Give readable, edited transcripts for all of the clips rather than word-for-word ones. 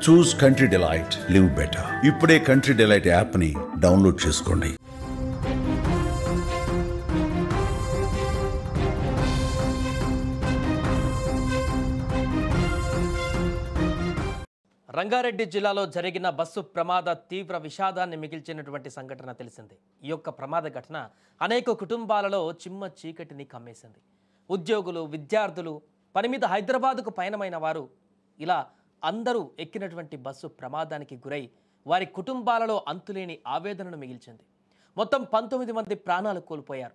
చూస్ country delight, live better. ఇప్పుడే country delight యాప్ని download చేసుకోండి. రంగారెడ్డి జిల్లాలో జరిగిన బస్సు ప్రమాద తీవ్ర విషాదాన్ని మిగిల్చినటువంటి సంఘటన తెలిసింది. ఈ యొక్క ప్రమాద ఘటన అనేక కుటుంబాలలో చిమ్మ చీకటిని కమ్మేసింది. ఉద్యోగులు, విద్యార్థులు, పని మీద హైదరాబాద్కు పయనమైన వారు ఇలా అందరూ ఎక్కినటువంటి బస్సు ప్రమాదానికి గురై వారి కుటుంబాలలో అంతులేని ఆవేదనను మిగిల్చింది. మొత్తం 19 మంది ప్రాణాలు కోల్పోయారు.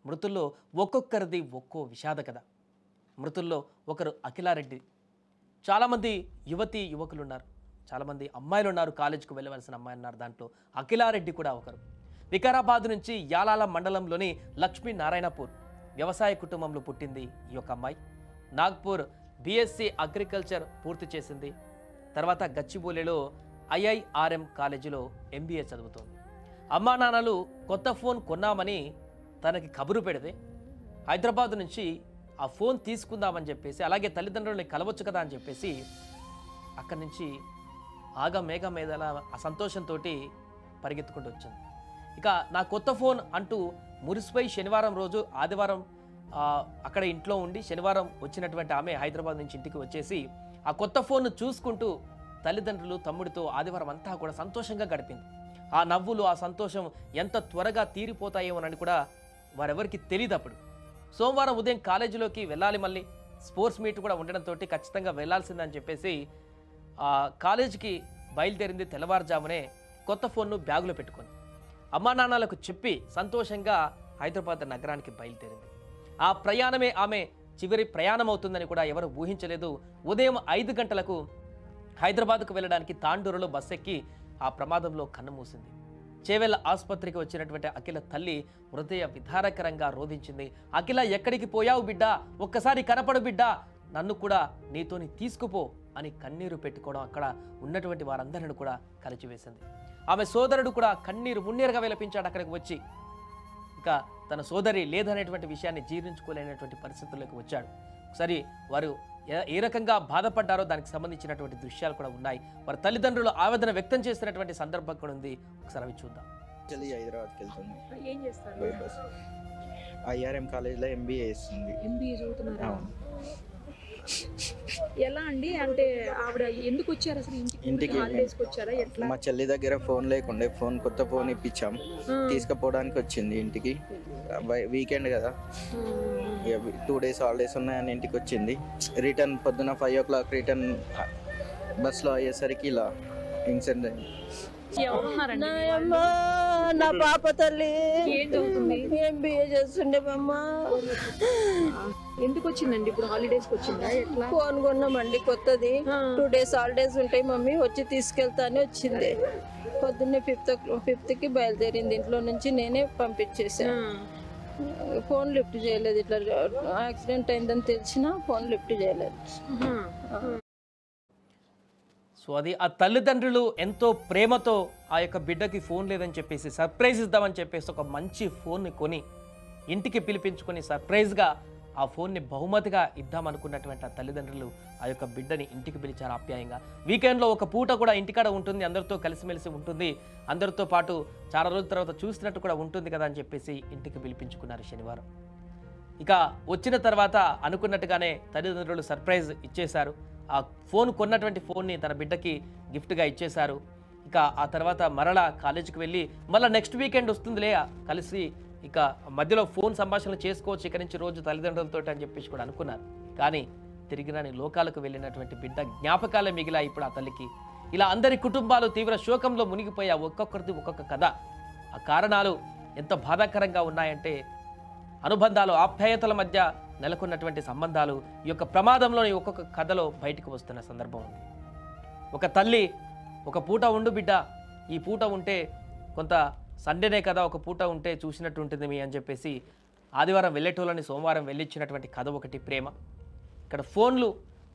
మృతుల్లో ఒక్కొక్కరిది ఒక్కో విషాద కథ. మృతుల్లో ఒకరు అఖిలారెడ్డి. చాలామంది యువకులు ఉన్నారు, చాలామంది అమ్మాయిలు ఉన్నారు, కాలేజీకి వెళ్ళవలసిన అమ్మాయిలు ఉన్నారు. దాంట్లో అఖిలారెడ్డి కూడా ఒకరు. వికారాబాద్ నుంచి యాలాల మండలంలోని లక్ష్మీనారాయణపూర్ వ్యవసాయ కుటుంబంలో పుట్టింది ఈ యొక్క అమ్మాయి. నాగ్పూర్ బీఎస్సీ అగ్రికల్చర్ పూర్తి చేసింది. తర్వాత గచ్చిబౌలిలో ఐఐఆర్ఎం కాలేజీలో ఎంబీఏ చదువుతోంది. అమ్మా నాన్నలు కొత్త ఫోన్ కొన్నామని తనకి కబురు పెడితే హైదరాబాద్ నుంచి ఆ ఫోన్ తీసుకుందామని చెప్పేసి, అలాగే తల్లిదండ్రులని కలవచ్చు కదా అని చెప్పేసి అక్కడి నుంచి మేఘ మేదల ఆ సంతోషంతో పరిగెత్తుకుంటూ వచ్చింది. ఇక నా కొత్త ఫోన్ అంటూ మురిసిపోయి శనివారం రోజు, ఆదివారం అక్కడ ఇంట్లో ఉండి శనివారం వచ్చినటువంటి ఆమె హైదరాబాద్ నుంచి ఇంటికి వచ్చేసి ఆ కొత్త ఫోన్ను చూసుకుంటూ తల్లిదండ్రులు, తమ్ముడితో ఆదివారం అంతా కూడా సంతోషంగా గడిపింది. ఆ నవ్వులు, ఆ సంతోషం ఎంత త్వరగా తీరిపోతాయేమోనని కూడా వారెవరికి తెలియదు. అప్పుడు సోమవారం ఉదయం కాలేజీలోకి వెళ్ళాలి, మళ్ళీ స్పోర్ట్స్ మీట్ కూడా ఉండడంతో ఖచ్చితంగా వెళ్లాల్సిందని చెప్పేసి కాలేజీకి బయలుదేరింది. తెల్లవారుజామునే కొత్త ఫోన్ను బ్యాగులో పెట్టుకొని అమ్మా నాన్నలకు చెప్పి సంతోషంగా హైదరాబాద్ నగరానికి బయలుదేరింది. ఆ ప్రయాణమే ఆమె చివరి ప్రయాణం అవుతుందని కూడా ఎవరు ఊహించలేదు. ఉదయం 5 గంటలకు హైదరాబాద్కు వెళ్ళడానికి తాండూరులో బస్సు ఎక్కి ఆ ప్రమాదంలో కన్నుమూసింది. చేవెళ్ల ఆసుపత్రికి వచ్చినటువంటి అఖిల తల్లి హృదయ విదారకరంగా రోధించింది. అఖిల, ఎక్కడికి పోయావు బిడ్డ? ఒక్కసారి కనపడు బిడ్డ, నన్ను కూడా నీతోని తీసుకుపో అని కన్నీరు పెట్టుకోవడం అక్కడ ఉన్నటువంటి వారందరిని కూడా కలిచివేసింది. ఆమె సోదరుడు కూడా కన్నీరు మున్నీరుగా విలపించాడు అక్కడికి వచ్చి. ఇక తన సోదరి లేదనేటువంటి విషయాన్ని జీర్ణించుకోలేనటువంటి పరిస్థితుల్లోకి వచ్చాడు. ఒకసారి వారు ఏ రకంగా బాధపడ్డారో దానికి సంబంధించినటువంటి దృశ్యాలు కూడా ఉన్నాయి. వారి తల్లిదండ్రులు ఆవేదన వ్యక్తం చేసినటువంటి సందర్భం కూడా ఉంది. ఒకసారి అవి చూద్దాం. హైదరాబాద్కి వెళ్తుంది. ఏం చేస్తారు? ఐఆర్ఎం కాలేజ్లో ఎంబీఏ చేస్తుంది. ఎంబీఏ చదువుతున్నారు. ఎలా అండి? అంటే ఆవిడ ఎందుకు వచ్చారు అసలు ఇంటికి? హాలిడేస్కి వచ్చారా? ఎట్లా? మా చెల్లి దగ్గర ఫోన్ లేకుండే, కొత్త ఫోన్ ఇప్పించాం, తీసుకుపోవడానికి వచ్చింది ఇంటికి. వీకెండ్ కదా, 2 days హాలిడేస్ ఉన్నాయని ఇంటికి వచ్చింది. రిటర్న్ పొద్దున 5 o'clock రిటర్న్ బస్లో అయ్యేసరికి ఇలా ఇన్సిడెంట్ అయింది. నా పాప తల్లి ఎంబీఏ చేస్తుండే అమ్మ. ఎందుకు వచ్చిందండి ఇప్పుడు? హాలిడేస్ కి వచ్చిందా? ఎట్లా? ఫోన్ కొన్నామండి కొత్తది. 2 days హాలిడేస్ ఉంటాయి మమ్మీ, వచ్చి తీసుకెళ్తా అని వచ్చింది. పొద్దున్నే 5th కి బయలుదేరింది ఇంట్లో నుంచి. నేనే పంపించేసాను. ఫోన్ లిఫ్ట్ చేయలేదు. ఇట్లా యాక్సిడెంట్ అయిందని తెలిసినా ఫోన్ లిఫ్ట్ చేయలేదు. సో అది ఆ తల్లిదండ్రులు ఎంతో ప్రేమతో ఆ యొక్క బిడ్డకి ఫోన్ లేదని చెప్పేసి సర్ప్రైజ్ ఇద్దామని చెప్పేసి ఒక మంచి ఫోన్ని కొని ఇంటికి పిలిపించుకొని సర్ప్రైజ్గా ఆ ఫోన్ని బహుమతిగా ఇద్దామనుకున్నటువంటి ఆ తల్లిదండ్రులు ఆ యొక్క బిడ్డని ఇంటికి పిలిచారు ఆప్యాయంగా. వీకెండ్లో ఒక పూట కూడా ఇంటికాడ ఉంటుంది, అందరితో కలిసిమెలిసి ఉంటుంది, అందరితో పాటు చాలా రోజుల తర్వాత చూసినట్టు కూడా ఉంటుంది కదా అని చెప్పేసి ఇంటికి పిలిపించుకున్నారు శనివారం. ఇక వచ్చిన తర్వాత అనుకున్నట్టుగానే తల్లిదండ్రులు సర్ప్రైజ్ ఇచ్చేశారు. ఆ ఫోన్ కొన్నటువంటి ఫోన్ని తన బిడ్డకి గిఫ్ట్గా ఇచ్చేశారు. ఇక ఆ తర్వాత మరలా కాలేజీకి వెళ్ళి మళ్ళీ నెక్స్ట్ వీకెండ్ వస్తుందిలే కలిసి ఇక మధ్యలో ఫోన్ సంభాషణలు చేసుకోవచ్చు ఇక నుంచి రోజు తల్లిదండ్రులతో అని చెప్పేసి కూడా అనుకున్నారు. కానీ తిరిగి రాని లోకాలకు వెళ్ళినటువంటి బిడ్డ జ్ఞాపకాలే మిగిలాయి ఇప్పుడు ఆ తల్లికి. ఇలా అందరి కుటుంబాలు తీవ్ర శోకంలో మునిగిపోయా. ఒక్కొక్కరిది ఒక్కొక్క కథ. ఆ కారణాలు ఎంత బాధాకరంగా ఉన్నాయంటే అనుబంధాలు, ఆప్యాయతల మధ్య నెలకొన్నటువంటి సంబంధాలు ఈ యొక్క ప్రమాదంలోని ఒక్కొక్క కథలో బయటకు వస్తున్న సందర్భం ఉంది. ఒక తల్లి, ఒక పూట ఉండు బిడ్డ, ఈ పూట ఉంటే కొంత సండేనే కదా, ఒక పూట ఉంటే చూసినట్టు ఉంటుంది మీ అని చెప్పేసి ఆదివారం వెళ్ళేటోళ్ళని సోమవారం వెళ్ళిచ్చినటువంటి కథ ఒకటి ప్రేమ. ఇక్కడ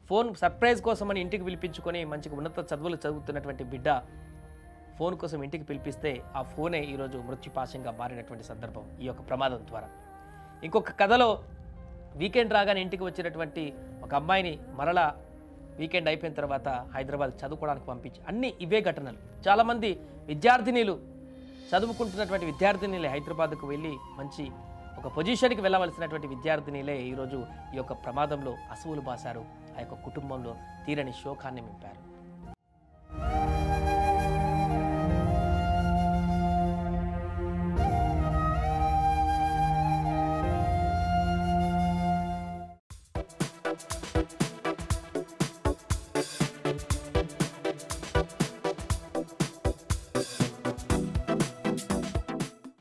ఫోన్ సర్ప్రైజ్ కోసమని ఇంటికి పిలిపించుకొని మంచిగా ఉన్నత చదువులు చదువుతున్నటువంటి బిడ్డ ఫోన్ కోసం ఇంటికి పిలిపిస్తే ఆ ఫోనే ఈరోజు మృత్యుపాశంగా మారినటువంటి సందర్భం ఈ యొక్క ప్రమాదం ద్వారా. ఇంకొక కథలో వీకెండ్ రాగానే ఇంటికి వచ్చినటువంటి ఒక అమ్మాయిని మరలా వీకెండ్ అయిపోయిన తర్వాత హైదరాబాద్ చదువుకోవడానికి పంపించి అన్ని ఇవే ఘటనలు. చాలామంది విద్యార్థినీలు చదువుకుంటున్నటువంటి విద్యార్థినీలే హైదరాబాద్కు వెళ్ళి మంచి ఒక పొజిషన్కి వెళ్ళవలసినటువంటి విద్యార్థినీలే ఈరోజు ఈ యొక్క ప్రమాదంలో అసువులు బాసారు. ఆ యొక్క కుటుంబంలో తీరని శోకాన్ని నింపారు.